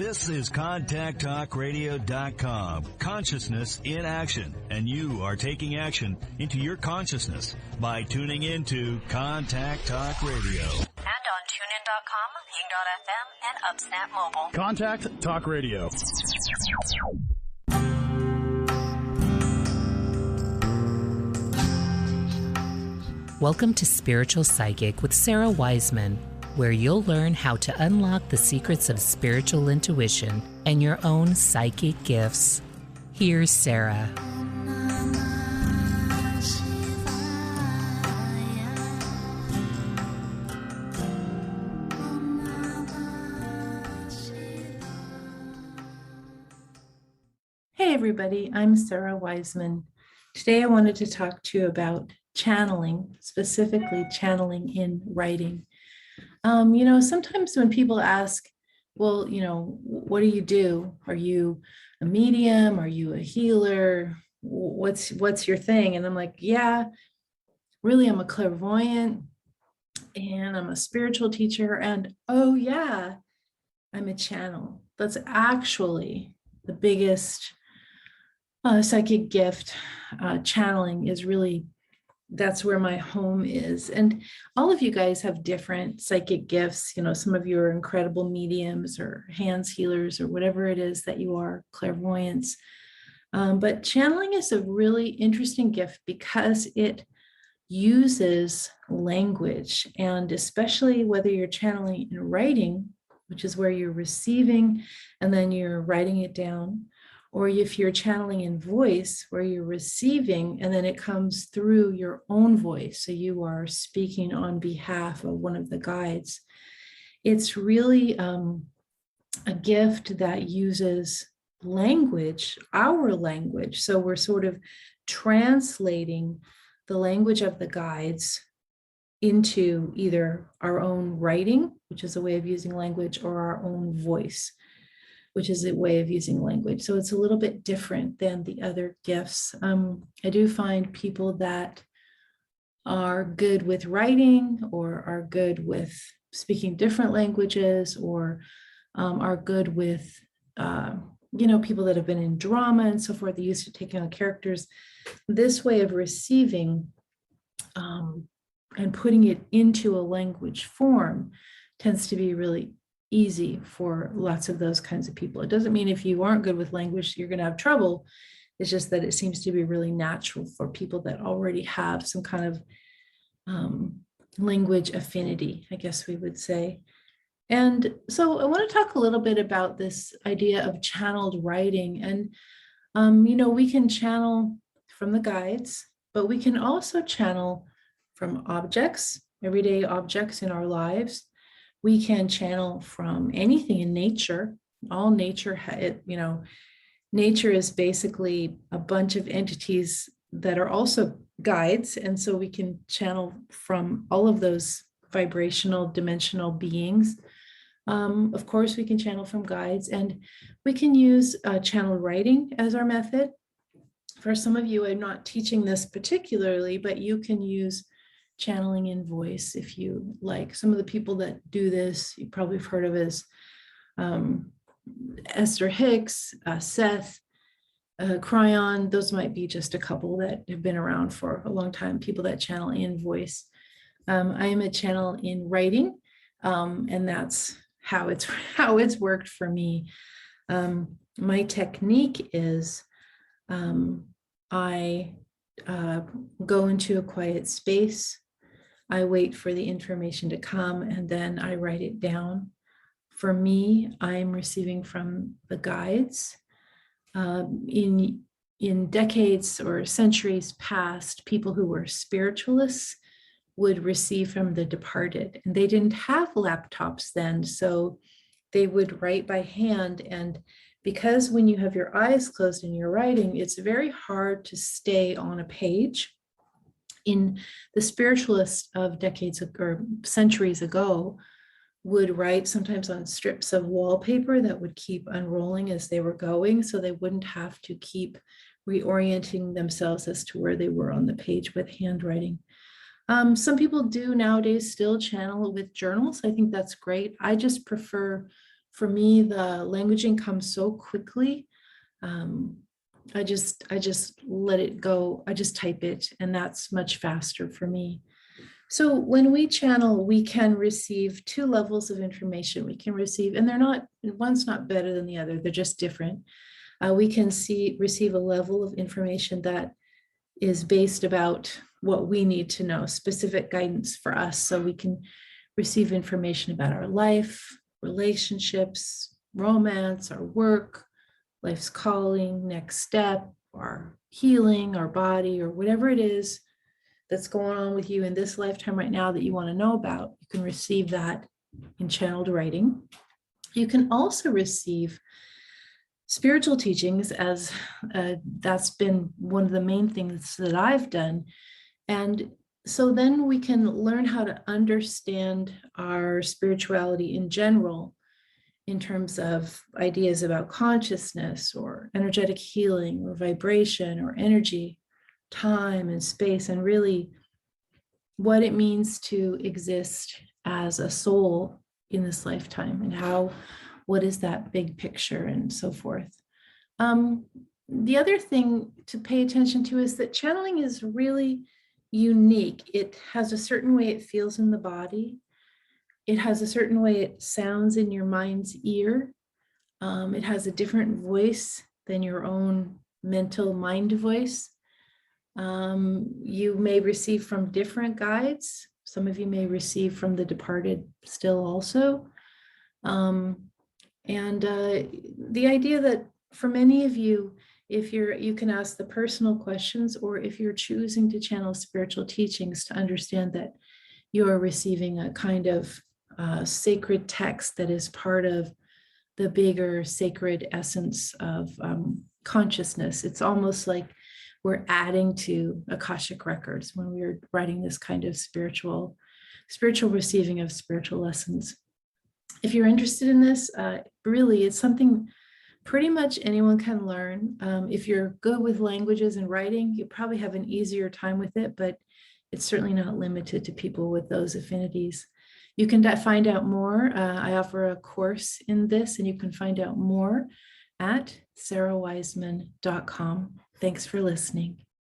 This is ContactTalkRadio.com. Consciousness in action. And you are taking action into your consciousness by tuning into Contact Talk Radio. And on TuneIn.com, Ping.fm, and UpSnap Mobile. Contact Talk Radio. Welcome to Spiritual Psychic with Sarah Wiseman, where you'll learn how to unlock the secrets of spiritual intuition and your own psychic gifts. Here's Sarah. Hey everybody, I'm Sarah Wiseman. Today I wanted to talk to you about channeling, specifically channeling in writing. Sometimes when people ask, well, what do you do? Are you a medium? Are you a healer? What's your thing? And I'm like, yeah, really, I'm a clairvoyant and I'm a spiritual teacher. And oh yeah, I'm a channel. That's actually the biggest psychic gift. Channeling is really, that's where my home is. And all of you guys have different psychic gifts. Some of you are incredible mediums or hands healers or whatever it is that you are, clairvoyants. But channeling is a really interesting gift because it uses language, and especially whether you're channeling in writing, which is where you're receiving and then you're writing it down, or if you're channeling in voice where you're receiving and then it comes through your own voice. So you are speaking on behalf of one of the guides. It's really a gift that uses language, our language. So we're sort of translating the language of the guides into either our own writing, which is a way of using language, or our own voice, which is a way of using language. So it's a little bit different than the other gifts. I do find people that are good with writing or are good with speaking different languages, or are good with, people that have been in drama and so forth. They used to take on characters. This way of receiving and putting it into a language form tends to be really easy for lots of those kinds of people. It doesn't mean if you aren't good with language, you're going to have trouble. It's just that it seems to be really natural for people that already have some kind of language affinity, I guess we would say. And so I want to talk a little bit about this idea of channeled writing. And, we can channel from the guides, but we can also channel from objects, everyday objects in our lives. We can channel from anything in nature. All nature, nature is basically a bunch of entities that are also guides. And so we can channel from all of those vibrational, dimensional beings. Of course, we can channel from guides, and we can use channel writing as our method. For some of you, I'm not teaching this particularly, but you can use channeling in voice if you like. Some of the people that do this, you probably have heard of as Esther Hicks, Seth, Cryon. Those might be just a couple that have been around for a long time, people that channel in voice. I am a channel in writing, and that's how it's worked for me. My technique is I go into a quiet space. I wait for the information to come, and then I write it down. For me, I'm receiving from the guides. In decades or centuries past, people who were spiritualists would receive from the departed, and they didn't have laptops then, so they would write by hand. And because when you have your eyes closed and you're writing, it's very hard to stay on a page. In the spiritualists of decades or centuries ago would write sometimes on strips of wallpaper that would keep unrolling as they were going, so they wouldn't have to keep reorienting themselves as to where they were on the page with handwriting. Some people do nowadays still channel with journals. I think that's great. I just prefer For me, the languaging comes so quickly. I just let it go. I just type it, and that's much faster for me. So when we channel, we can receive two levels of information. We can receive, and they're not, one's not better than the other, they're just different. We can receive a level of information that is based about what we need to know, specific guidance for us. So we can receive information about our life, relationships, romance, our work, life's calling, next step, our healing, our body, or whatever it is that's going on with you in this lifetime right now that you want to know about. You can receive that in channeled writing. You can also receive spiritual teachings, as that's been one of the main things that I've done. And so then we can learn how to understand our spirituality in general, in terms of ideas about consciousness or energetic healing or vibration or energy, time and space, and really what it means to exist as a soul in this lifetime, and what is that big picture and so forth. The other thing to pay attention to is that channeling is really unique. It has a certain way it feels in the body. It has a certain way it sounds in your mind's ear. It has a different voice than your own mental mind voice. You may receive from different guides. Some of you may receive from the departed still also. The idea that for many of you, if you can ask the personal questions, or if you're choosing to channel spiritual teachings, to understand that you are receiving a kind of sacred text that is part of the bigger sacred essence of consciousness. It's almost like we're adding to Akashic records when we're writing this kind of spiritual receiving of spiritual lessons. If you're interested in this, really, it's something pretty much anyone can learn. If you're good with languages and writing, you probably have an easier time with it, but it's certainly not limited to people with those affinities. You can find out more. I offer a course in this, and you can find out more at sarahwiseman.com. Thanks for listening.